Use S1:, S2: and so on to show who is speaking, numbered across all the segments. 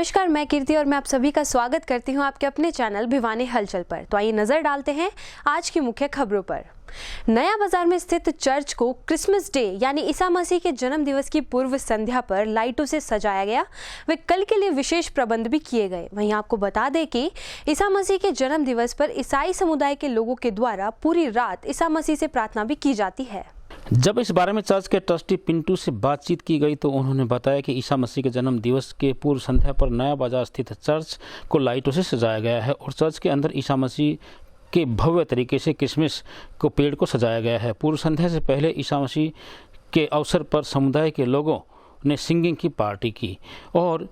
S1: नमस्कार, मैं कीर्ति और मैं आप सभी का स्वागत करती हूं आपके अपने चैनल भिवानी हलचल पर। तो आइए नजर डालते हैं आज की मुख्य खबरों पर। नया बाजार में स्थित चर्च को क्रिसमस डे यानी ईसा मसीह के जन्म दिवस की पूर्व संध्या पर लाइटों से सजाया गया। वे कल के लिए विशेष प्रबंध भी किए गए। वहीं आपको बता दें कि ईसा मसीह के जन्म दिवस पर ईसाई समुदाय के लोगों के द्वारा पूरी रात ईसा मसीह से प्रार्थना भी की जाती है।
S2: जब इस बारे में चर्च के ट्रस्टी पिंटू से बातचीत की गई तो उन्होंने बताया कि ईसा मसीह के जन्म दिवस के पूर्व संध्या पर नया बाजार स्थित चर्च को लाइटों से सजाया गया है और चर्च के अंदर ईसा मसीह के भव्य तरीके से क्रिसमस को पेड़ को सजाया गया है। पूर्व संध्या से पहले ईसा मसीह के अवसर पर समुदाय के लोगों ने सिंगिंग की पार्टी की और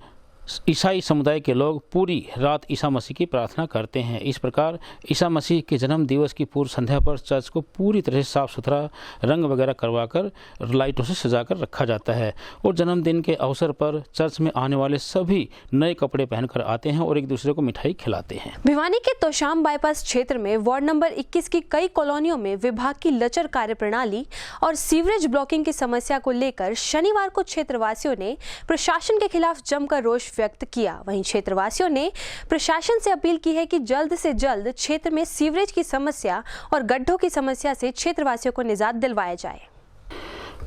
S2: ईसाई समुदाय के लोग पूरी रात ईसा मसीह की प्रार्थना करते हैं। इस प्रकार ईसा मसीह के जन्म दिवस की पूर्व संध्या पर चर्च को पूरी तरह से साफ सुथरा रंग वगैरह करवाकर लाइटों से सजाकर रखा जाता है और जन्मदिन के अवसर पर चर्च में आने वाले सभी नए कपड़े पहनकर आते हैं और एक दूसरे को मिठाई खिलाते हैं।
S1: भिवानी के तोशाम बाईपास क्षेत्र में वार्ड नंबर 21 की कई कॉलोनियों में विभाग की लचर कार्यप्रणाली और सीवरेज ब्लॉकिंग की समस्या को लेकर शनिवार को क्षेत्रवासियों ने प्रशासन के खिलाफ जमकर रोष व्यक्त किया। वहीं क्षेत्रवासियों ने प्रशासन से अपील की है कि जल्द से जल्द क्षेत्र में सीवरेज की समस्या और गड्ढों की समस्या से क्षेत्रवासियों को निजात दिलवाया जाए।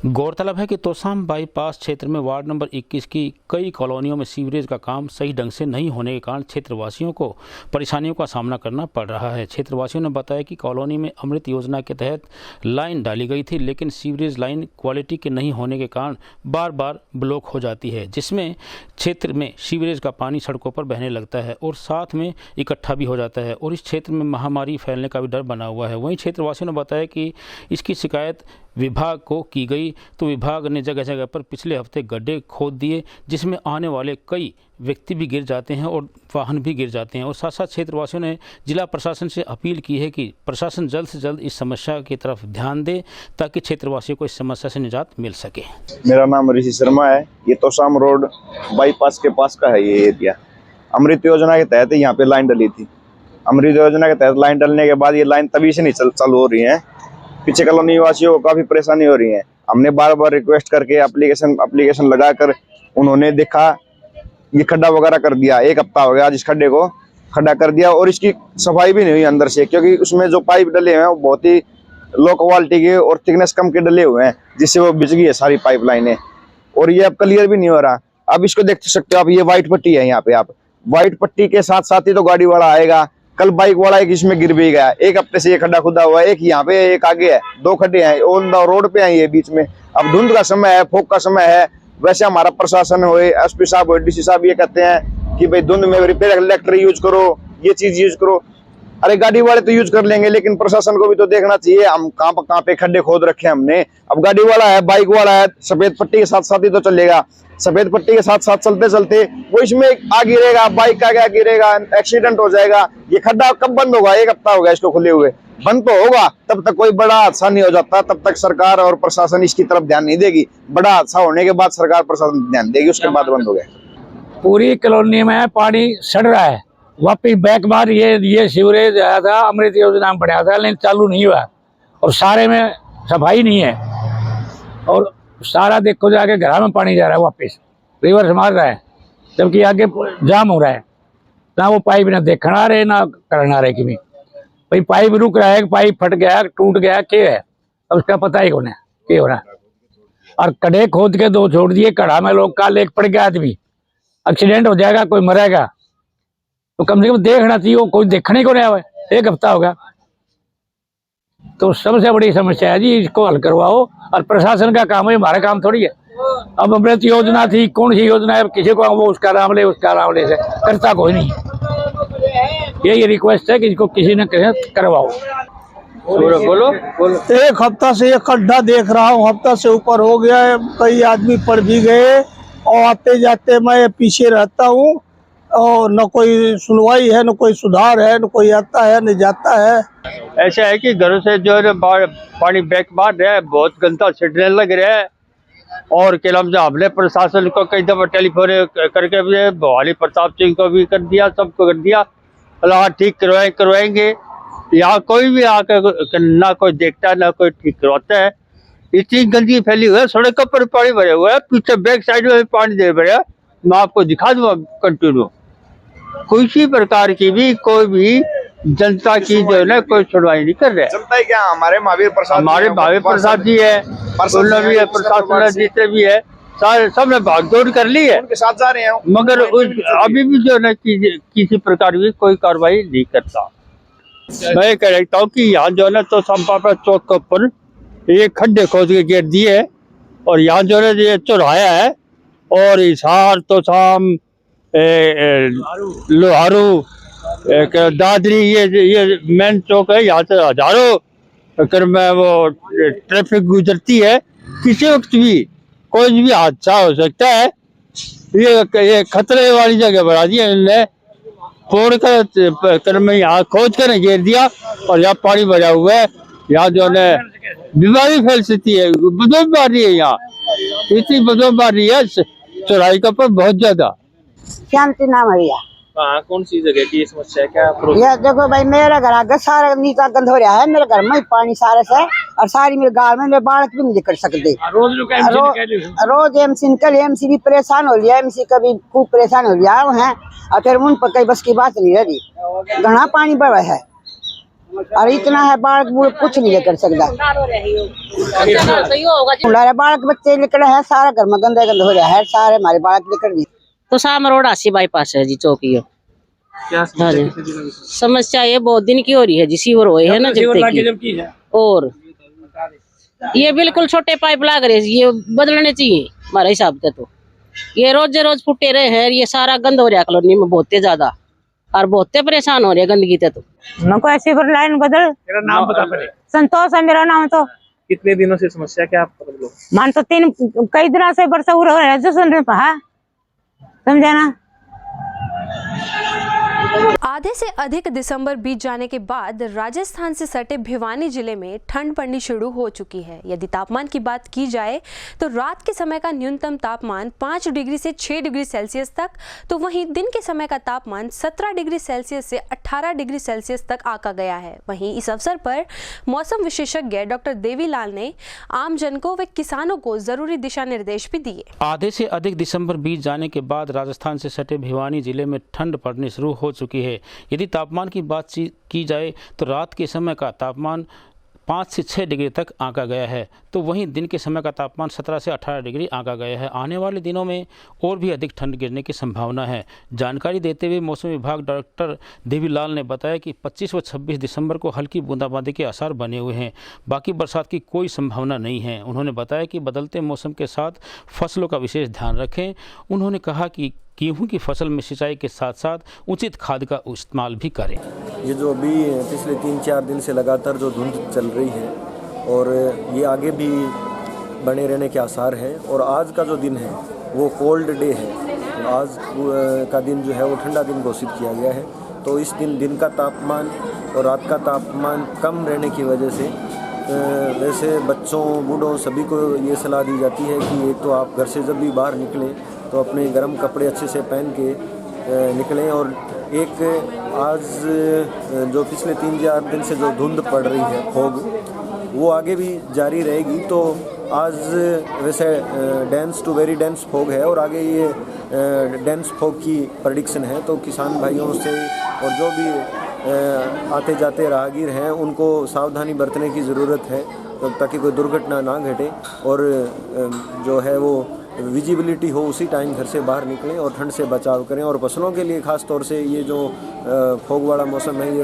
S2: गौरतलब है कि तोशाम बाईपास क्षेत्र में वार्ड नंबर 21 की कई कॉलोनियों में सीवरेज का काम सही ढंग से नहीं होने के कारण क्षेत्रवासियों को परेशानियों का सामना करना पड़ रहा है। क्षेत्रवासियों ने बताया कि कॉलोनी में अमृत योजना के तहत लाइन डाली गई थी, लेकिन सीवरेज लाइन क्वालिटी के नहीं होने के कारण बार बार ब्लॉक हो जाती है, जिसमें क्षेत्र में सीवरेज का पानी सड़कों पर बहने लगता है और साथ में इकट्ठा भी हो जाता है और इस क्षेत्र में महामारी फैलने का भी डर बना हुआ है। वहीं क्षेत्रवासियों ने बताया कि इसकी शिकायत विभाग को की गई तो विभाग ने जगह जगह पर पिछले हफ्ते गड्ढे खोद दिए, जिसमें आने वाले कई व्यक्ति भी गिर जाते हैं और वाहन भी गिर जाते हैं। और साथ साथ क्षेत्रवासियों ने जिला प्रशासन से अपील की है कि प्रशासन जल्द से जल्द इस समस्या की तरफ ध्यान दे ताकि क्षेत्रवासियों को इस समस्या से निजात मिल सके।
S3: मेरा नाम ऋषि शर्मा है। ये तोशाम रोड बाईपास के पास का है ये एरिया। अमृत योजना के तहत यहाँ पे लाइन डली थी। अमृत योजना के तहत लाइन डलने के बाद ये लाइन तभी से नहीं चालू हो रही है। पीछे कॉलोनी वासियों को काफी परेशानी हो रही है। हमने बार बार रिक्वेस्ट करके एप्लीकेशन लगाकर उन्होंने देखा, ये खड्डा वगैरह कर दिया। एक हफ्ता हो गया आज इस खड्डे को खड्डा कर दिया और इसकी सफाई भी नहीं हुई अंदर से, क्योंकि उसमें जो पाइप डले हुए हैं वो बहुत ही लो क्वालिटी के और थिकनेस कम के डले हुए हैं, जिससे वो बिछ गई है सारी पाइप लाइनें और ये अब क्लियर भी नहीं हो रहा। अब इसको देख सकते हो आप, ये व्हाइट पट्टी है यहाँ पे। आप व्हाइट पट्टी के साथ साथ ही तो गाड़ी वाला आएगा। कल बाइक वाला एक इसमें गिर भी गया। एक हफ्ते से ये खड्डा खुदा हुआ है, एक यहाँ पे एक आगे है, दो खड्डे हैं ऑन द रोड पे हैं ये बीच में। अब धुंध का समय है, फोक का समय है। वैसे हमारा प्रशासन हो, एसपी साहब हो, डीसी साहब ये कहते हैं कि भाई धुंध में रिपेयर इलेक्ट्रिक यूज करो, ये चीज यूज करो। अरे गाड़ी वाले तो यूज कर लेंगे, लेकिन प्रशासन को भी तो देखना चाहिए हम कहाँ पे खड्डे खोद रखे हैं हमने। अब गाड़ी वाला है, बाइक वाला है, सफेद पट्टी के साथ साथ ही तो चलेगा। सफेद पट्टी के साथ साथ चलते चलते वो इसमें आ गिरेगा, बाइक का क्या गिरेगा, एक्सीडेंट हो जाएगा। ये खड्डा कब बंद होगा? एक हफ्ता हो गया इसको खुले हुए। बंद तो होगा तब तक कोई बड़ा हादसा नहीं हो जाता, तब तक सरकार और प्रशासन इसकी तरफ ध्यान नहीं देगी। बड़ा हादसा होने के बाद सरकार प्रशासन ध्यान देगी, उसके बाद बंद हो गया।
S4: पूरी कॉलोनी में पानी सड़ रहा है। वापिस बैक बार ये सीवरेज आया था, अमृत योजना में बढ़ाया था, लेकिन चालू नहीं हुआ और सारे में सफाई नहीं है और सारा देखो जाके घर में पानी जा रहा है, वापस रिवर्स मार रहा है, जबकि आगे जाम हो रहा है। ना वो पाइप ना देखना रहे ना करना रहे कि भाई पाइप रुक रहा है, पाइप फट गया, टूट गया, क्या है अब उसका पता ही कौन है क्या हो रहा है। और कड़े खोद के दो छोड़ दिए, कड़ा में लोग का लेक पड़ गया, आदमी एक्सीडेंट हो जाएगा, कोई मरेगा। तो कम से कम देखना चाहिए, कोई देखने को नहीं आया। एक हफ्ता हो गया। तो सबसे बड़ी समस्या है जी, इसको हल करवाओ और प्रशासन का काम है, हमारा काम थोड़ी है। अब अमृत योजना थी, कौन सी योजना है, किसी को वो उसका नाम ले से करता कोई नहीं। यही रिक्वेस्ट है कि इसको किसी न किसी करवाओ।
S5: बोलो। एक हफ्ता से ये खड्डा देख रहा हूँ, हफ्ता से ऊपर हो गया है। कई आदमी पड़ भी गए और आते जाते मैं पीछे रहता हूँ और न कोई सुनवाई है, न कोई सुधार है, न कोई आता है न जाता है।
S6: ऐसा है कि घरों से जो है पानी बैक मार रहा है, बहुत गंदा छिड़ने लग रहा है। और हमने प्रशासन को कई दफा टेलीफोन करके भी भवानी प्रताप सिंह को भी कर दिया, सबको कर दिया। अल्लाह ठीक करवाएंगे। यहाँ कोई भी आकर ना कोई देखता है ना कोई ठीक करवाता है। इतनी गंदगी फैली हुई है, सड़कों पर पानी भरे हुए है, पीछे बैक साइड में भी पानी दे भरे, मैं आपको दिखा दूंगा कंटिन्यू। किसी प्रकार की भी कोई भी जनता की जो है ना कोई सुनवाई नहीं कर रहे।
S3: जनता ही क्या, हमारे महावीर
S6: प्रसाद जी है, भी है, प्रशासन जितने भी है सारे सब ने भागदौड़ कर ली है,
S3: उनके साथ जा रहे हैं,
S6: मगर अभी भी जो है ना किसी प्रकार की कोई कार्रवाई नहीं करता। मैं कह रहा हूँ कि यहाँ जो है ना तो संपापा चौक के ऊपर ये खड्डे खोद के घेर दिए है और यहाँ जो है ये चौराया है और हिसार तो शाम लोहारू दादरी ये मेन चौक है। यहाँ से हजारों अगर में वो ट्रैफिक गुजरती है, किसी वक्त भी कोई भी हादसा हो सकता है। ये खतरे वाली जगह बना दी है इनने, फोड़ कर में यहाँ खोद कर घेर दिया और यहाँ पानी भरा हुआ है। यहाँ जो है बीमारी फैल सकती है, बदबू मार रही है, यहाँ इतनी बदबू मार रही है चौराहे के ऊपर बहुत ज्यादा।
S7: शांति नाम है भैया।
S8: हाँ, कौन सी जगह की समस्या है, क्या
S7: ये देखो भाई, मेरा घर आगे सारा नीचा गंद हो रहा है, मेरे घर में पानी सारे से और सारी मेरे गाँव में मेरे बालक भी नहीं कर सकते। रोज एमसी निकल, एमसी भी परेशान हो लिया, एमसी कभी खूब परेशान हो लिया है और फिर उन पर कई बस की बात नहीं रही। घना पानी बढ़ा है और इतना है बालक बूढ़ कुछ नहीं कर सकता। बालक बच्चे निकले है, सारा घर में गंदा गंद हो रहा है, सारे हमारे बालक निकल गए।
S9: तो साम रोड आसी बाईपास है जी, चौकी
S8: क्या
S9: समस्या ये बहुत दिन की हो रही है जी, सीवर हुए है ना जब की और ये बिल्कुल छोटे पाइप लग रहे, ये बदलने चाहिए हमारे हिसाब से। तो ये रोज फुटे रहे हैं, ये सारा गंद हो रहा है कॉलोनी में बहुत ज्यादा और बहुत परेशान हो रहे हैं गंदगी से। तो
S7: नको ऐसी लाइन बदल।
S8: मेरा नाम बता पड़े।
S7: संतोष है मेरा नाम। तो
S8: कितने दिनों से समस्या क्या आप
S7: मान तो कई दिनों से बरसा हो रहा है जो सुन रहे पहा, समझे ना।
S1: आधे से अधिक दिसंबर बीत जाने के बाद राजस्थान से सटे भिवानी जिले में ठंड पड़नी शुरू हो चुकी है। यदि तापमान की बात की जाए तो रात के समय का न्यूनतम तापमान 5 डिग्री से 6 डिग्री सेल्सियस तक, तो वहीं दिन के समय का तापमान 17 डिग्री सेल्सियस से 18 डिग्री सेल्सियस तक आंका गया है। वहीं इस अवसर पर मौसम विशेषज्ञ डॉक्टर देवीलाल ने आम जन को व किसानों को जरूरी दिशा निर्देश भी दिए।
S2: आधे से अधिक दिसंबर बीत जाने के बाद राजस्थान से सटे भिवानी जिले में ठंड पड़नी शुरू हो चुकी है। यदि तापमान की बात की जाए तो रात के समय का तापमान 5 से 6 डिग्री तक आंका गया है, तो वहीं दिन के समय का तापमान 17 से 18 डिग्री आंका गया है। आने वाले दिनों में और भी अधिक ठंड गिरने की संभावना है। जानकारी देते हुए मौसम विभाग डॉक्टर देवीलाल ने बताया कि 25 व 26 दिसंबर को हल्की बूंदाबांदी के आसार बने हुए हैं, बाकी बरसात की कोई संभावना नहीं है। उन्होंने बताया कि बदलते मौसम के साथ फसलों का विशेष ध्यान रखें। उन्होंने कहा कि गेहूं की फसल में सिंचाई के साथ साथ उचित खाद का इस्तेमाल भी करें।
S10: ये जो अभी पिछले 3-4 दिन से लगातार जो धुंध चल रही है और ये आगे भी बने रहने के आसार हैं और आज का जो दिन है वो कोल्ड डे है। आज का दिन जो है वो ठंडा दिन घोषित किया गया है। तो इस दिन का तापमान और रात का तापमान कम रहने की वजह से वैसे बच्चों बूढ़ों सभी को ये सलाह दी जाती है कि एक तो आप घर से जब भी बाहर निकलें तो अपने गर्म कपड़े अच्छे से पहन के निकलें। और एक आज जो पिछले 3-4 दिन से जो धुंध पड़ रही है फॉग, वो आगे भी जारी रहेगी। तो आज वैसे dense to very dense fog है और आगे ये डेंस फॉग की प्रेडिक्शन है। तो किसान भाइयों से और जो भी आते जाते राहगीर हैं उनको सावधानी बरतने की ज़रूरत है ताकि कोई दुर्घटना ना घटे और जो है वो विजिबिलिटी हो उसी टाइम घर से बाहर निकलें और ठंड से बचाव करें। और फसलों के लिए ख़ास तौर से ये जो फॉग वाला मौसम है ये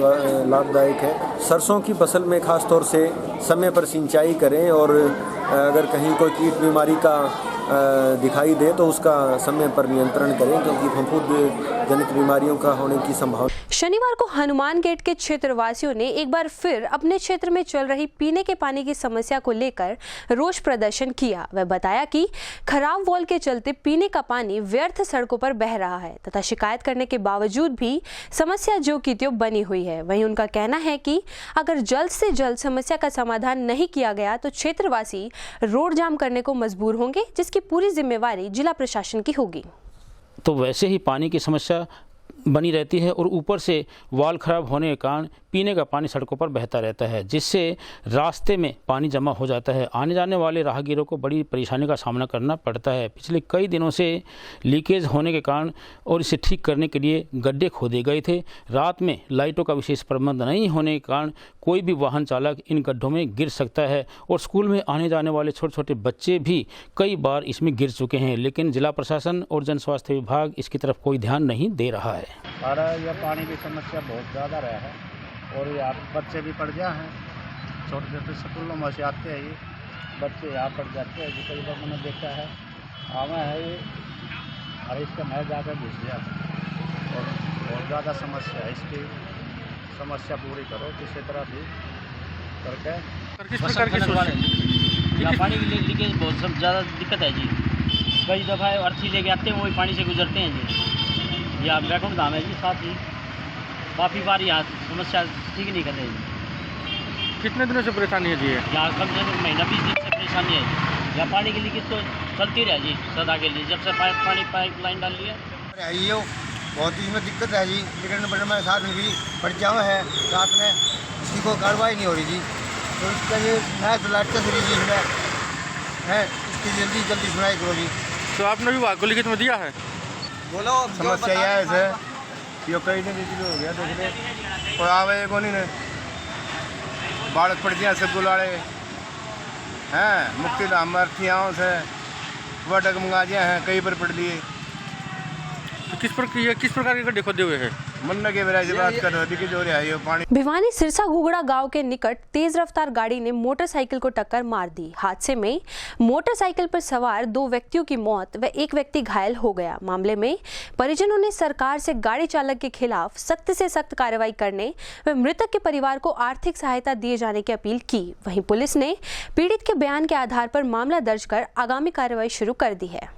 S10: लाभदायक है। सरसों की फसल में ख़ास तौर से समय पर सिंचाई करें और अगर कहीं कोई कीट बीमारी का दिखाई दे तो उसका समय पर नियंत्रण करें क्योंकि फफूंद जनित बीमारियों का होने की संभावना।
S1: शनिवार को हनुमान गेट के क्षेत्रवासियों ने एक बार फिर अपने क्षेत्र में चल रही पीने के पानी की समस्या को लेकर रोष प्रदर्शन किया। वह बताया कि खराब वॉल के चलते पीने का पानी व्यर्थ सड़कों पर बह रहा है तथा शिकायत करने के बावजूद भी समस्या जो की त्यों बनी हुई है। वहीं उनका कहना है कि अगर जल्द से जल्द समस्या का समाधान नहीं किया गया तो क्षेत्रवासी रोड जाम करने को मजबूर होंगे, जिसकी पूरी जिम्मेवारी जिला प्रशासन की होगी।
S2: तो वैसे ही पानी की समस्या बनी रहती है और ऊपर से वाल खराब होने के कारण पीने का पानी सड़कों पर बहता रहता है, जिससे रास्ते में पानी जमा हो जाता है। आने जाने वाले राहगीरों को बड़ी परेशानी का सामना करना पड़ता है। पिछले कई दिनों से लीकेज होने के कारण और इसे ठीक करने के लिए गड्ढे खोदे गए थे। रात में लाइटों का विशेष प्रबंध नहीं होने के कारण कोई भी वाहन चालक इन गड्ढों में गिर सकता है और स्कूल में आने जाने वाले छोटे छोटे बच्चे भी कई बार इसमें गिर चुके हैं, लेकिन जिला प्रशासन और जन स्वास्थ्य विभाग इसकी तरफ कोई ध्यान नहीं दे रहा है।
S11: यह पानी की समस्या बहुत ज़्यादा रहा है और यहाँ बच्चे भी पड़ गए हैं, छोटे छोटे स्कूलों में से आते हैं ये बच्चे यहाँ पड़ जाते हैं। जो कई बार मैंने देखा है आवा है ये और इसका मैं जाकर घुस गया और बहुत ज़्यादा समस्या है। इसकी समस्या पूरी करो किसी तरह भी करके।
S8: किस प्रकार की
S12: यहाँ पानी की लीकेज बहुत ज़्यादा दिक्कत है जी। कई दफ़ा अर्थी लेके आते हैं वही पानी से गुजरते हैं जी। यहाँ बैकुंठ धाम है जी, साथ ही काफ़ी बार यहाँ समस्या ठीक नहीं कर रहे जी।
S8: कितने दिनों से परेशानी है जी?
S12: यहाँ कम से कम महीना 20 दिन से परेशानी है जी। यहाँ पानी की लीकेज तो चलती रहे जी सदा के लिए, जब से पाइप लाइन डाल लिया
S11: बहुत ही इसमें दिक्कत है जी। लेकिन मेरे साथ में भी पड़ जाओ है रात में, इसकी कोई कार्रवाई नहीं हो रही जी। तो इसका ये मैच लाइट चल रही जी इसमें है, इसकी जल्दी जल्दी सुनाई करो जी।
S8: तो आपने विभाग को लिखित में दिया है?
S11: बोलो समस्या यह है सर, यो कई दिन हो गया देख ले कोई आवे को नहीं ने बालक पड़ दिया सब गुलाड़े हैं मुक्ति धाम अर्थियाओं से वटक मंगा दिया हैं, कई पर पड़ लिए।
S8: तो किस प्रकार के गड्ढे खोदे हुए हैं?
S11: मन्ना के वैसे बात कर रहे थे जो है ये पानी।
S1: भिवानी सिरसा घुगड़ा गांव के निकट तेज रफ्तार गाड़ी ने मोटरसाइकिल को टक्कर मार दी। हादसे में मोटरसाइकिल पर सवार 2 व्यक्तियों की मौत व 1 व्यक्ति घायल हो गया। मामले में परिजनों ने सरकार से गाड़ी चालक के खिलाफ सख्त से सख्त कार्रवाई करने व मृतक के परिवार को आर्थिक सहायता दिए जाने की अपील की। वहीं पुलिस ने पीड़ित के बयान के आधार पर मामला दर्ज कर आगामी कार्रवाई शुरू कर दी है।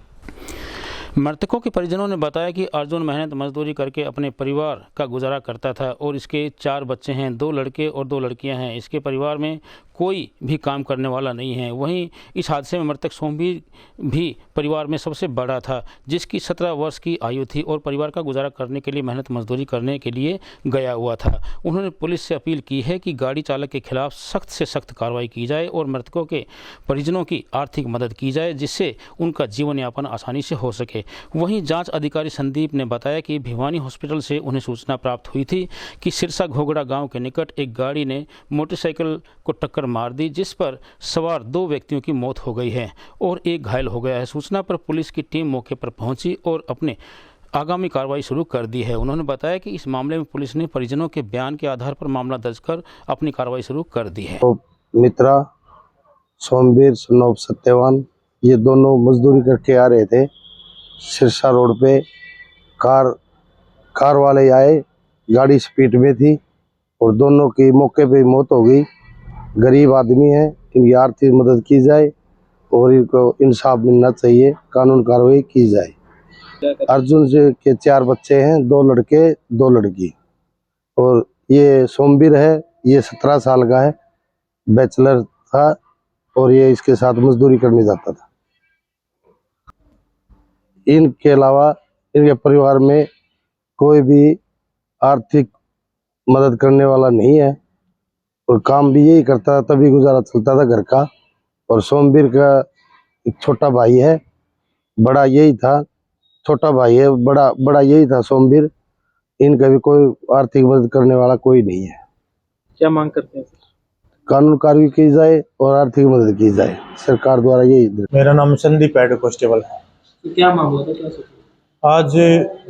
S2: मृतकों के परिजनों ने बताया कि अर्जुन मेहनत मजदूरी करके अपने परिवार का गुजारा करता था और इसके 4 बच्चे हैं, 2 लड़के और 2 लड़कियां हैं। इसके परिवार में कोई भी काम करने वाला नहीं है। वहीं इस हादसे में मृतक सोमवीर भी परिवार में सबसे बड़ा था, जिसकी 17 वर्ष की आयु थी और परिवार का गुजारा करने के लिए मेहनत मजदूरी करने के लिए गया हुआ था। उन्होंने पुलिस से अपील की है कि गाड़ी चालक के खिलाफ सख्त से सख्त कार्रवाई की जाए और मृतकों के परिजनों की आर्थिक मदद की जाए, जिससे उनका जीवन यापन आसानी से हो सके। वहीं जांच अधिकारी संदीप ने बताया कि भिवानी हॉस्पिटल से उन्हें सूचना प्राप्त हुई थी कि सिरसा घोगड़ा गांव के निकट एक गाड़ी ने मोटरसाइकिल को टक्कर मार दी, जिस पर सवार 2 व्यक्तियों की मौत हो गई है और 1 घायल हो गया है। सूचना पर पुलिस की टीम मौके पर पहुंची और अपने आगामी कार्रवाई शुरू कर दी है। उन्होंने बताया कि इस मामले में पुलिस ने परिजनों के बयान के आधार पर मामला दर्ज कर अपनी कार्रवाई शुरू कर दी है।
S5: तो मित्रा सोमवीर सनोप सत्यवान ये दोनों मजदूरी करके आ रहे थे। सिरसा रोड पे कार वाले आए, गाड़ी स्पीड में थी और दोनों की मौके पे मौत हो गई। गरीब आदमी है, इनकी आर्थिक मदद की जाए और इनको इंसाफ मिलना चाहिए, कानून कार्रवाई की जाए। अर्जुन जी के 4 बच्चे हैं, 2 लड़के 2 लड़की और ये सोमवीर है, ये 17 साल का है, बैचलर था और ये इसके साथ मजदूरी करने जाता था। इनके अलावा इनके परिवार में कोई भी आर्थिक मदद करने वाला नहीं है और काम भी यही करता था, तभी गुजारा चलता था घर का। और सोमवीर का एक छोटा भाई है, बड़ा यही था, छोटा भाई है, बड़ा यही था सोमवीर। इनका भी कोई आर्थिक मदद करने वाला कोई नहीं है।
S8: क्या मांग करते हैं?
S5: कानून कार्रवाई की जाए और आर्थिक मदद की जाए सरकार द्वारा। यही
S13: मेरा नाम संदीप हेड कांस्टेबल।
S8: क्या मामला था, क्या सूचना?
S13: आज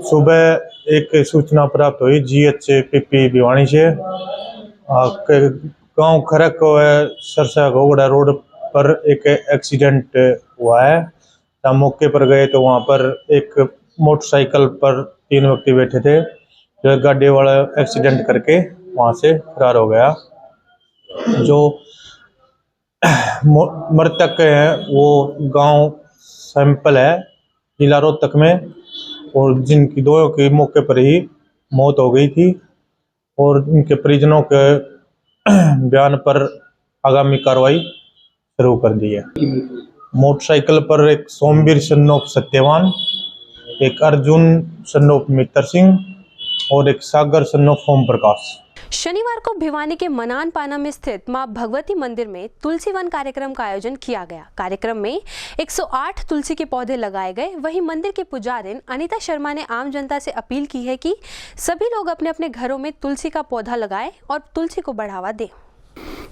S13: सुबह एक सूचना प्राप्त हुई GHPP भिवानी से। गांव खरक सरसा घोगड़ा रोड पर एक एक्सीडेंट हुआ है। हम मौके पर गए तो वहां पर एक मोटरसाइकिल पर 3 व्यक्ति बैठे थे, जो गाड़ी वाला एक्सीडेंट करके वहां से फरार हो गया। जो मृतक है वो गांव सैंपल है जिला रोहतक में और जिनकी 2 की मौके पर ही मौत हो गई थी और उनके परिजनों के बयान पर आगामी कार्रवाई शुरू कर दी है। मोटरसाइकिल पर एक सोमवीर सन्नोप सत्यवान, एक अर्जुन सन्नोप मित्र सिंह और एक सागर सन ऑफ ओम प्रकाश।
S1: शनिवार को भिवानी के मनान पाना में स्थित मां भगवती मंदिर में तुलसी वन कार्यक्रम का आयोजन किया गया। कार्यक्रम में 108 तुलसी के पौधे लगाए गए। वहीं मंदिर के पुजारिन अनीता शर्मा ने आम जनता से अपील की है कि सभी लोग अपने अपने घरों में तुलसी का पौधा लगाएं और तुलसी को बढ़ावा दें।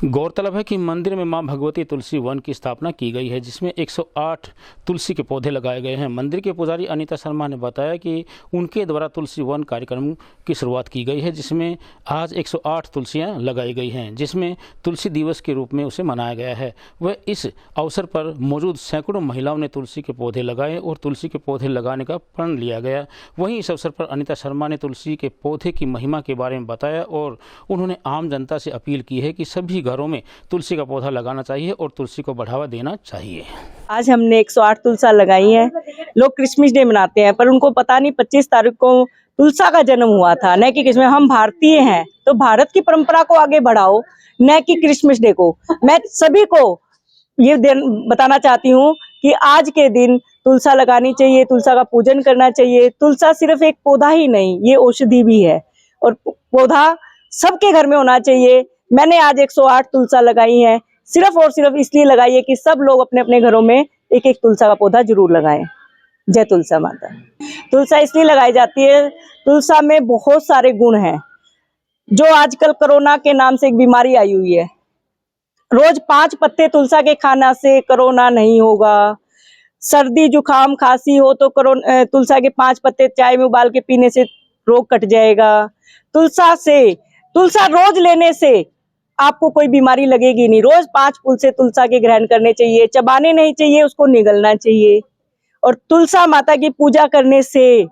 S2: गौरतलब है कि मंदिर में मां भगवती तुलसी वन की स्थापना की गई है, जिसमें 108 तुलसी के पौधे लगाए गए हैं। मंदिर के पुजारी अनीता शर्मा ने बताया कि उनके द्वारा तुलसी वन कार्यक्रम की शुरुआत की गई है, जिसमें आज 108 तुलसियां लगाई गई हैं, जिसमें तुलसी दिवस के रूप में उसे मनाया गया है। वह इस अवसर पर मौजूद सैकड़ों महिलाओं ने तुलसी के पौधे लगाए और तुलसी के पौधे लगाने का प्रण लिया गया। वहीं इस अवसर पर अनीता शर्मा ने तुलसी के पौधे की महिमा के बारे में बताया और उन्होंने आम जनता से अपील की है कि सभी घरों में तुलसी का पौधा लगाना चाहिए और तुलसी को बढ़ावा देना चाहिए।
S14: आज हमने 108 तुलसा लगाई हैं। लोग क्रिसमस डे मनाते हैं, पर उनको पता नहीं 25 तारीख को तुलसा का जन्म हुआ था, न कि क्रिसमस। हम भारतीय हैं तो भारत की परंपरा को आगे बढ़ाओ, न कि क्रिसमस डे को। मैं सभी को ये बताना चाहती हूँ कि आज के दिन तुलसा लगानी चाहिए, तुलसा का पूजन करना चाहिए। तुलसा सिर्फ एक पौधा ही नहीं, ये औषधि भी है और पौधा सबके घर में होना चाहिए। मैंने आज 108 तुलसा लगाई है, सिर्फ और सिर्फ इसलिए लगाई है कि सब लोग अपने अपने घरों में एक एक तुलसा का पौधा जरूर लगाएं। जय तुलसा माता। तुलसा इसलिए लगाई जाती है, तुलसा में बहुत सारे गुण हैं। जो आजकल कोरोना के नाम से एक बीमारी आई हुई है, रोज 5 पत्ते तुलसा के खाना से कोरोना नहीं होगा। सर्दी जुकाम खांसी हो तो तुलसा के 5 पत्ते चाय में उबाल के पीने से रोग कट जाएगा। तुलसा रोज लेने से आपको कोई बीमारी लगेगी नहीं। रोज 5 फूल से तुलसा के ग्रहण करने चाहिए, चबाने नहीं चाहिए, उसको निगलना चाहिए। और तुलसा माता की पूजा करने से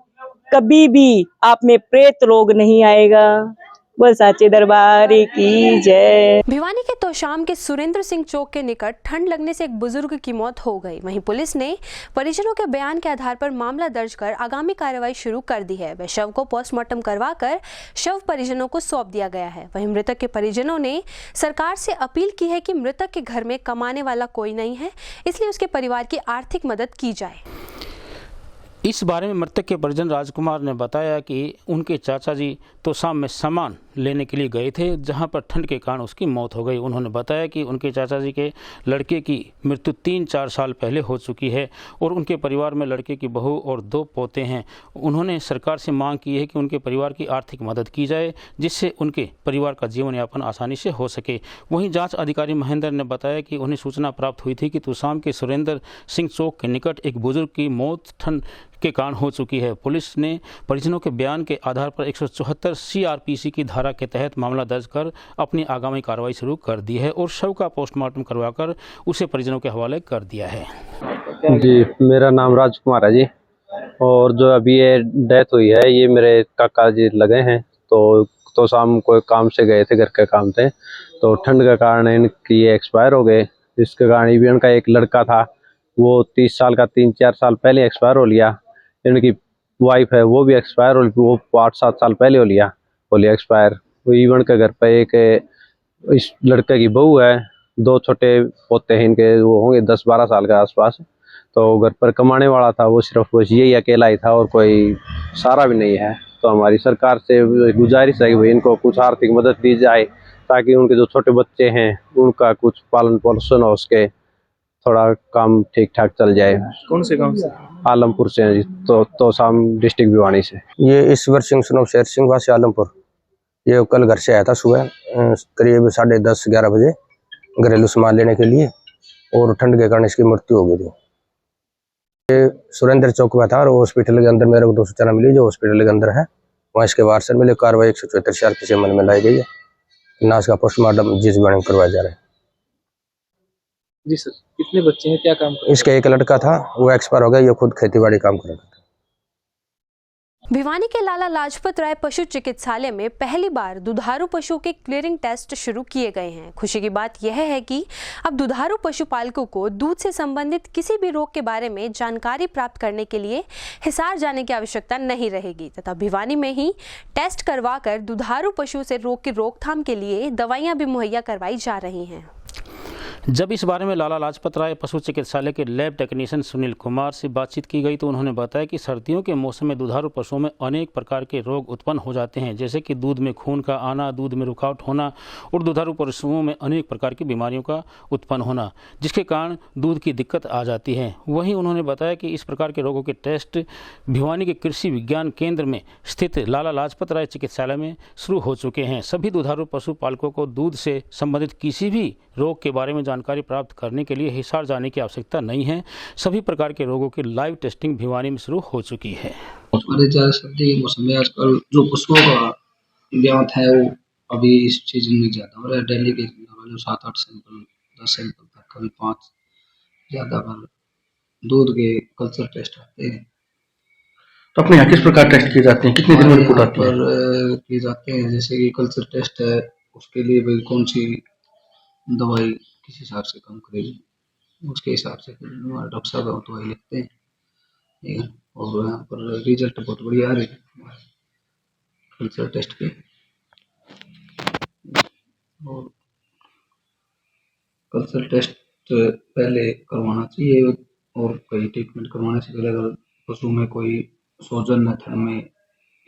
S14: कभी भी आप में प्रेत रोग नहीं आएगा। बोल साचे दरबार की जय।
S1: भिवानी के तोशाम के सुरेंद्र सिंह चौक के निकट ठंड लगने से एक बुजुर्ग की मौत हो गई। वहीं पुलिस ने परिजनों के बयान के आधार पर मामला दर्ज कर आगामी कार्रवाई शुरू कर दी है। वह शव को पोस्टमार्टम करवाकर शव परिजनों को सौंप दिया गया है। वहीं मृतक के परिजनों ने सरकार से अपील की है कि मृतक के घर में कमाने वाला कोई नहीं है, इसलिए उसके परिवार की आर्थिक मदद की जाए।
S2: इस बारे में मृतक के परिजन राजकुमार ने बताया कि उनके चाचा जी तोशाम में सामान लेने के लिए गए थे, जहां पर ठंड के कारण उसकी मौत हो गई। उन्होंने बताया कि उनके चाचा जी के लड़के की मृत्यु 3-4 साल पहले हो चुकी है और उनके परिवार में लड़के की बहू और 2 पोते हैं। उन्होंने सरकार से मांग की है कि उनके परिवार की आर्थिक मदद की जाए, जिससे उनके परिवार का जीवन यापन आसानी से हो सके। वहीं जाँच अधिकारी महेंद्र ने बताया कि उन्हें सूचना प्राप्त हुई थी कि तोशाम के सुरेंद्र सिंह चौक के निकट एक बुजुर्ग की मौत ठंड के कारण हो चुकी है। पुलिस ने परिजनों के बयान के आधार पर 174 CRPC की धारा के तहत मामला दर्ज कर अपनी आगामी कार्रवाई शुरू कर दी है और शव का पोस्टमार्टम करवाकर उसे परिजनों के हवाले कर दिया है।
S15: जी, मेरा नाम राजकुमार है जी, और जो अभी ये डेथ हुई है ये मेरे काका जी लगे हैं। तो शाम को काम से गए थे, घर के काम थे, तो ठंड के कारण इनकी ये एक्सपायर हो गए। जिसके कारण भी उनका एक लड़का था, वो 30 साल का 3-4 साल पहले एक्सपायर हो लिया। इनकी वाइफ है वो भी एक्सपायर हो, वो 8-7 साल पहले हो लिया एक्सपायर। वो इवन के घर पे एक इस लड़के की बहू है, 2 छोटे पोते हैं इनके, वो होंगे 10-12 साल के आसपास। तो घर पर कमाने वाला था वो, सिर्फ बस यही अकेला ही था और कोई सारा भी नहीं है। तो हमारी सरकार से गुजारिश है कि भाई इनको कुछ आर्थिक मदद दी जाए, ताकि उनके जो छोटे बच्चे हैं उनका कुछ पालन पोषण हो सके, थोड़ा काम ठीक ठाक चल जाए।
S16: कौन से गांव से?
S15: आलमपुर से हैं जी, तो शाम डिस्ट्रिक्ट भिवानी से।
S17: ये ईश्वर सिंह सुनो शेर सिंह वासी आलमपुर। ये कल घर से आया था सुबह करीब 10:30-11 बजे घरेलू सामान लेने के लिए, और ठंड के कारण इसकी मृत्यु हो गई थी। ये सुरेंद्र चौक में था और हॉस्पिटल के अंदर मेरे को 2 सूचना मिली जो हॉस्पिटल के अंदर है, वहाँ इसके वारसर मिले। कार्रवाई 174 CRPC अमल में लाई गई है। नाश का पोस्टमार्टम जिस बारे करवाया जा रहा है।
S16: जी सर, कितने बच्चे हैं, क्या काम करते हैं?
S17: इसका एक लड़का था, वो एक्सपायर हो गया। ये खुद खेतीबाड़ी काम कर रहा था।
S1: भिवानी के लाला लाजपत राय पशु चिकित्सालय में पहली बार दुधारू पशुओं के क्लियरिंग टेस्ट शुरू किए गए हैं। खुशी की बात यह है कि अब दुधारू पशुपालकों को दूध से संबंधित किसी भी रोग के बारे में जानकारी प्राप्त करने के लिए हिसार जाने की आवश्यकता नहीं रहेगी तथा भिवानी में ही टेस्ट करवाकर दुधारू पशुओं से रोग की रोकथाम के लिए दवाइयां भी मुहैया करवाई जा रही हैं।
S2: जब इस बारे में लाला लाजपत राय पशु चिकित्सालय के लैब टेक्नीशियन सुनील कुमार से बातचीत की गई तो उन्होंने बताया कि सर्दियों के मौसम में दुधारू पशुओं में अनेक प्रकार के रोग उत्पन्न हो जाते हैं, जैसे कि दूध में खून का आना, दूध में रुकावट होना और दुधारू पशुओं में अनेक प्रकार की बीमारियों का उत्पन्न होना, जिसके कारण दूध की दिक्कत आ जाती है। वहीं उन्होंने बताया कि इस प्रकार के रोगों के टेस्ट भिवानी के कृषि विज्ञान केंद्र में स्थित लाला लाजपत राय चिकित्सालय में शुरू हो चुके हैं। सभी दुधारू पशुपालकों को दूध से संबंधित किसी भी रोग के बारे में जानकारी प्राप्त करने के लिए हिसार जाने की आवश्यकता नहीं है। सभी प्रकार के रोगों की लाइव टेस्टिंग भिवानी में शुरू हो चुकी है।
S16: सर्दी के मौसम में आजकल जो पशुओं का ब्यात है वो अभी इस सीजन में ज्यादा हो रहा है। डेली के 7-8 सैंपल 10 सैंपल तक, कभी 5 ज्यादा पर दूध के कल्चर टेस्ट आते हैं।
S8: तो अपने यहाँ किस प्रकार टेस्ट किए जाते हैं, कितने दिन में रिपोर्ट आती है?
S16: किए जाते हैं, जैसे कि कल्चर टेस्ट है, उसके लिए भाई कौन सी दवाई किस हिसाब से काम करेगी, उसके हिसाब से डॉक्टर साहब दवाई लिखते हैं, ठीक है। और यहाँ पर रिजल्ट बहुत बढ़िया आ रहे हैं कल्चर टेस्ट के। और कल्चर टेस्ट पहले करवाना चाहिए और कोई ट्रीटमेंट करवाने से पहले अगर पशु में कोई सोजन है थन में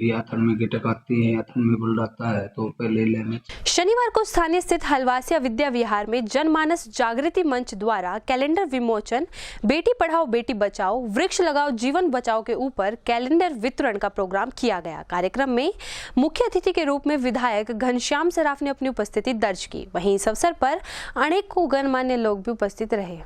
S16: या थन में गिटक आती है या थन में बुल आता है तो पहले लेने।
S1: शनिवार को स्थानीय स्थित हलवासिया विद्या विहार में जनमानस जागृति मंच द्वारा कैलेंडर विमोचन, बेटी पढ़ाओ बेटी बचाओ, वृक्ष लगाओ जीवन बचाओ के ऊपर कैलेंडर वितरण का प्रोग्राम किया गया। कार्यक्रम में मुख्य अतिथि के रूप में विधायक घनश्याम सराफ ने अपनी उपस्थिति दर्ज की। वहीं इस अवसर पर अनेकों गणमान्य लोग भी उपस्थित रहे।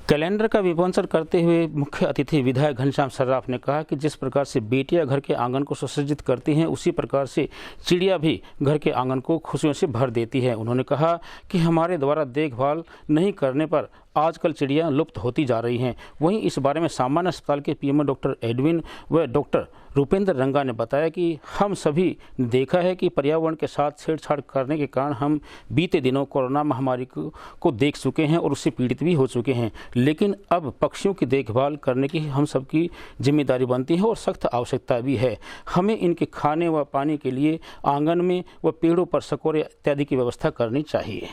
S2: कैलेंडर का विमोचन करते हुए मुख्य अतिथि विधायक घनश्याम सर्राफ ने कहा कि जिस प्रकार से बेटियां घर के आंगन को सुसज्जित करती हैं, उसी प्रकार से चिड़िया भी घर के आंगन को खुशियों से भर देती है। उन्होंने कहा कि हमारे द्वारा देखभाल नहीं करने पर आजकल चिड़ियां लुप्त होती जा रही हैं। वहीं इस बारे में सामान्य अस्पताल के पीएमओ डॉक्टर एडविन व डॉक्टर रुपेंद्र रंगा ने बताया कि हम सभी ने देखा है कि पर्यावरण के साथ छेड़छाड़ करने के कारण हम बीते दिनों कोरोना महामारी को देख चुके हैं और उससे पीड़ित भी हो चुके हैं, लेकिन अब पक्षियों की देखभाल करने की हम सबकी जिम्मेदारी बनती है और सख्त आवश्यकता भी है। हमें इनके खाने व पानी के लिए आंगन में व पेड़ों पर सकोरे इत्यादि की व्यवस्था करनी चाहिए।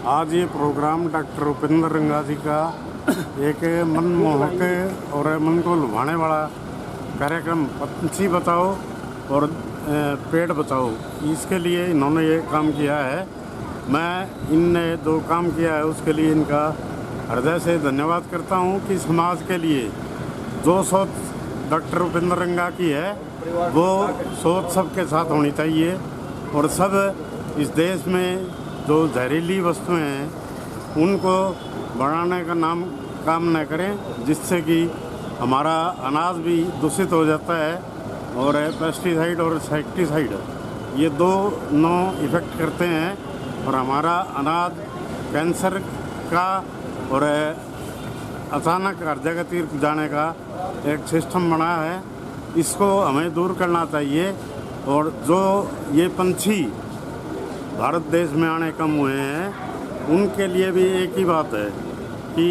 S18: आज ये प्रोग्राम डॉक्टर रुपेंद्र रंगा जी का एक मनमोहक और मन को लुभाने वाला कार्यक्रम पंछी बचाओ और पेड़ बचाओ, इसके लिए इन्होंने ये काम किया है। मैं इनने जो काम किया है उसके लिए इनका हृदय से धन्यवाद करता हूँ कि समाज के लिए जो सोच डॉक्टर रुपेंद्र रंगा की है वो सोच सबके साथ होनी चाहिए और सब इस देश में जो जहरीली वस्तुएं हैं उनको बढ़ाने का काम न करें, जिससे कि हमारा अनाज भी दूषित हो जाता है और पेस्टिसाइड और इंसेक्टिसाइड ये दोनों इफ़ेक्ट करते हैं और हमारा अनाज कैंसर का और अचानक हर जगह तीर जाने का एक सिस्टम बना है। इसको हमें दूर करना चाहिए और जो ये पंछी भारत देश में आने कम हुए हैं उनके लिए भी एक ही बात है कि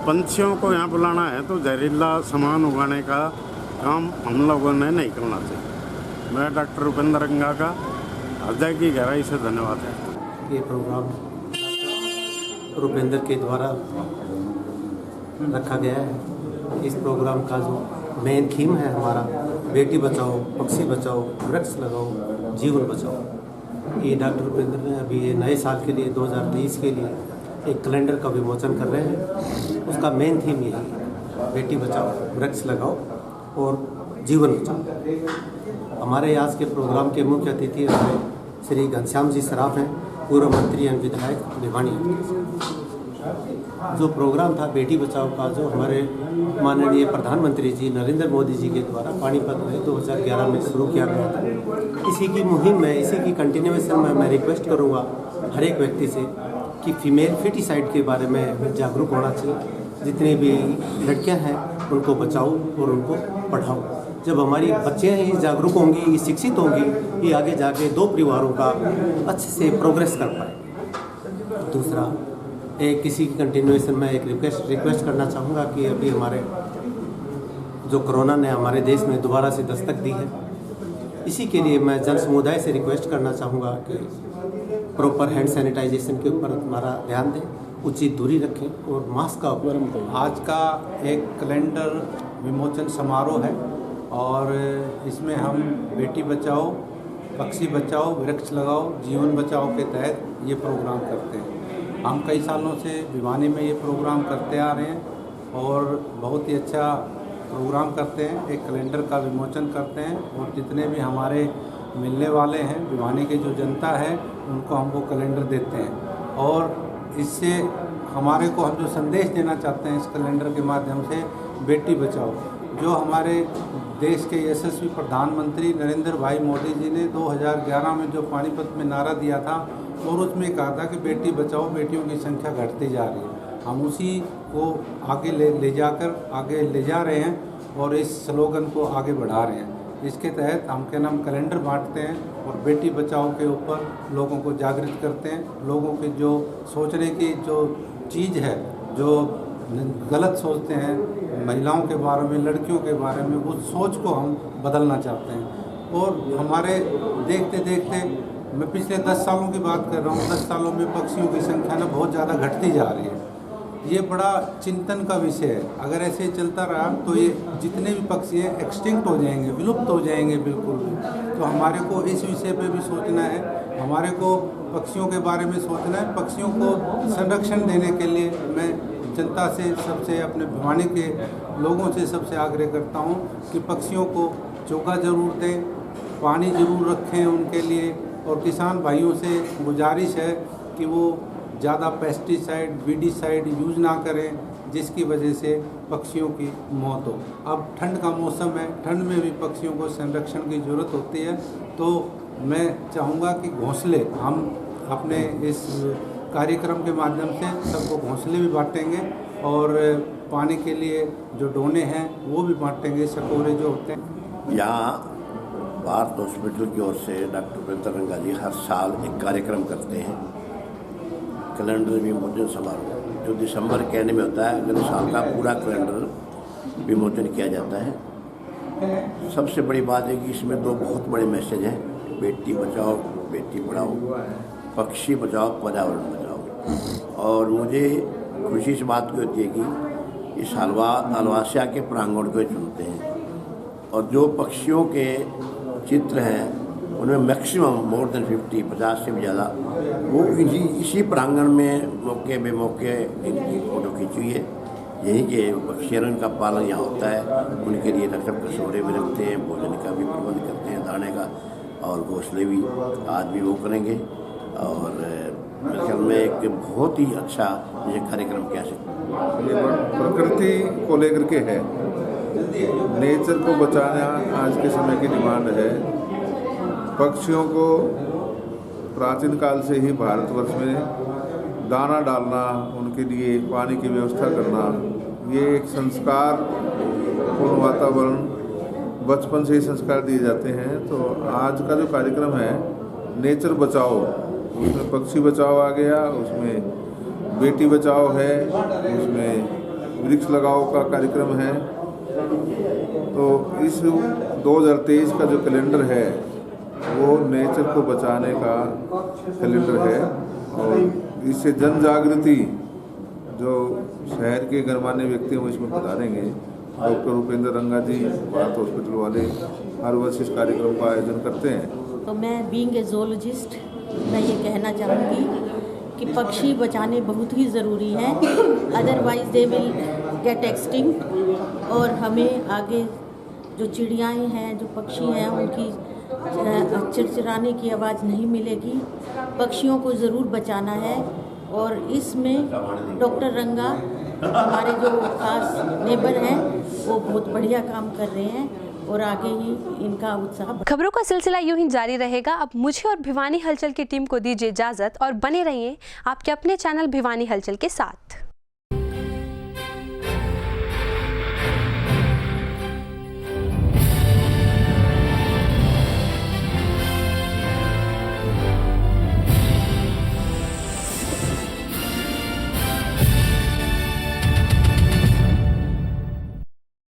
S18: पंछियों को यहाँ बुलाना है तो जहरीला सामान उगाने का काम हम लोगों ने नहीं करना चाहिए। मैं डॉक्टर रुपेंद्र रंगा का हृदय की गहराई से धन्यवाद है।
S19: ये प्रोग्राम रुपेंद्र के द्वारा रखा गया है। इस प्रोग्राम का जो मेन थीम है हमारा, बेटी बचाओ, पक्षी बचाओ, वृक्ष लगाओ, जीवन बचाओ। ये डॉक्टर रुपेंद्र ने अभी ये नए साल के लिए 2023 के लिए एक कैलेंडर का विमोचन कर रहे हैं। उसका मेन थीम ये है, बेटी बचाओ, वृक्ष लगाओ और जीवन बचाओ। हमारे आज के प्रोग्राम के मुख्य अतिथि हमारे श्री घनश्याम जी सराफ हैं, पूर्व मंत्री एवं विधायक भिवानी। जो प्रोग्राम था बेटी बचाओ का, जो हमारे माननीय प्रधानमंत्री जी नरेंद्र मोदी जी के द्वारा पानीपत में 2011 में शुरू किया गया था। इसी की मुहिम में, इसी की कंटिन्यूएशन में मैं रिक्वेस्ट करूँगा हर एक व्यक्ति से कि फीमेल फिटिसाइड के बारे में जागरूक होना चाहिए। जितनी भी लड़कियां हैं उनको बचाओ और उनको पढ़ाओ। जब हमारी बच्चियां ही जागरूक होंगी, शिक्षित होंगी, ये आगे जाके दो परिवारों का अच्छे से प्रोग्रेस कर पाए। दूसरा, एक किसी की कंटिन्यूएशन में एक रिक्वेस्ट करना चाहूँगा कि अभी हमारे जो कोरोना ने हमारे देश में दोबारा से दस्तक दी है, इसी के लिए मैं जन समुदाय से रिक्वेस्ट करना चाहूँगा कि प्रॉपर हैंड सैनिटाइजेशन के ऊपर हमारा ध्यान दें, उचित दूरी रखें और मास्क का उपयोग करें।
S20: आज का एक कैलेंडर विमोचन समारोह है और इसमें हम बेटी बचाओ, पक्षी बचाओ, वृक्ष लगाओ, जीवन बचाओ के तहत ये प्रोग्राम करते हैं। हम कई सालों से भिवानी में ये प्रोग्राम करते आ रहे हैं और बहुत ही अच्छा प्रोग्राम करते हैं। एक कैलेंडर का विमोचन करते हैं और जितने भी हमारे मिलने वाले हैं, भिवानी के जो जनता है, उनको हम वो कैलेंडर देते हैं। और इससे हमारे को हम जो संदेश देना चाहते हैं इस कैलेंडर के माध्यम से, बेटी बचाओ, जो हमारे देश के यशस्वी प्रधानमंत्री नरेंद्र भाई मोदी जी ने 2011 में जो पानीपत में नारा दिया था और उसमें कहा था कि बेटी बचाओ, बेटियों की संख्या घटती जा रही है। हम उसी को आगे ले जा रहे हैं और इस स्लोगन को आगे बढ़ा रहे हैं। इसके तहत हम कैलेंडर बांटते हैं और बेटी बचाओ के ऊपर लोगों को जागृत करते हैं। लोगों के जो सोचने की जो चीज़ है, जो गलत सोचते हैं महिलाओं के बारे में, लड़कियों के बारे में, उस सोच को हम बदलना चाहते हैं। और हमारे देखते देखते, मैं पिछले 10 सालों की बात कर रहा हूँ, 10 सालों में पक्षियों की संख्या ना बहुत ज़्यादा घटती जा रही है। ये बड़ा चिंतन का विषय है। अगर ऐसे चलता रहा तो ये जितने भी पक्षी हैं एक्सटिंक्ट हो जाएंगे, विलुप्त हो जाएंगे बिल्कुल भी। तो हमारे को इस विषय पे भी सोचना है, हमारे को पक्षियों के बारे में सोचना है। पक्षियों को संरक्षण देने के लिए मैं जनता से, सबसे अपने भिवानी के लोगों से सबसे आग्रह करता हूँ कि पक्षियों को चोगा जरूर दें, पानी जरूर रखें उनके लिए। और किसान भाइयों से गुजारिश है कि वो ज़्यादा पेस्टिसाइड, वीडिसाइड यूज़ ना करें, जिसकी वजह से पक्षियों की मौत हो। अब ठंड का मौसम है, ठंड में भी पक्षियों को संरक्षण की ज़रूरत होती है। तो मैं चाहूँगा कि घोंसले, हम अपने इस कार्यक्रम के माध्यम से सबको घोंसले भी बांटेंगे और पानी के लिए जो डोने हैं वो भी बांटेंगे, सकोरे जो होते हैं।
S21: यहाँ भारत हॉस्पिटल की ओर से डॉक्टर रुपेंद्र रंगा जी हर साल एक कार्यक्रम करते हैं, कैलेंडर विमोचन समारोह, जो दिसंबर के एंड में होता है। अगले साल का पूरा कैलेंडर विमोचन किया जाता है। सबसे बड़ी बात है कि इसमें दो बहुत बड़े मैसेज हैं, बेटी बचाओ, बेटी पढ़ाओ, पक्षी बचाओ, पर्यावरण बचाओ। और मुझे खुशी इस बात की होती है कि इस हलवासिया के प्रांगण को चुनते हैं और जो पक्षियों के चित्र हैं उनमें मैक्सिमम मोर देन 50 से भी ज़्यादा वो इसी प्रांगण में मौके बेमौके इनकी फ़ोटो खींची हुई है। यही कि पक्षियों का पालन यहाँ होता है, उनके लिए रक्षक कसोरे भी रखते हैं, भोजन का भी प्रबंध करते हैं, दाने का, और घोंसले भी आज भी वो करेंगे। और मेरे ख्याल में एक बहुत ही अच्छा ये कार्यक्रम कह सकते।
S22: ये प्रकृति को लेकर के है, नेचर को बचाना आज के समय की डिमांड है। पक्षियों को प्राचीन काल से ही भारतवर्ष में दाना डालना, उनके लिए पानी की व्यवस्था करना, ये एक संस्कार पूर्ण वातावरण, बचपन से ही संस्कार दिए जाते हैं। तो आज का जो कार्यक्रम है नेचर बचाओ, उसमें पक्षी बचाओ आ गया, उसमें बेटी बचाओ है, उसमें वृक्ष लगाओ का कार्यक्रम है। तो इस 2023 का जो कैलेंडर है वो नेचर को बचाने का कैलेंडर है और इससे जन जागृति जो शहर के गणमान्य व्यक्ति हैं इसमें पधारेंगे। डॉक्टर उपेंद्र रंगा जी भारत हॉस्पिटल वाले हर वर्ष इस कार्यक्रम का आयोजन करते हैं।
S3: तो मैं बीइंग ए ज़ूलॉजिस्ट मैं ये कहना चाहूँगी कि पक्षी बचाने बहुत ही ज़रूरी हैं, otherwise they will get extinct और हमें आगे जो चिड़ियाएँ हैं जो पक्षी हैं उनकी चिड़चिड़ाने की आवाज़ नहीं मिलेगी। पक्षियों को ज़रूर बचाना है और इसमें डॉक्टर रंगा हमारे जो खास नेबर हैं वो बहुत बढ़िया काम कर रहे हैं और आगे ही इनका उत्साह।
S1: खबरों का सिलसिला यूं ही जारी रहेगा। अब मुझे और भिवानी हलचल की टीम को दीजिए इजाजत और बने रहिए आपके अपने चैनल भिवानी हलचल के साथ।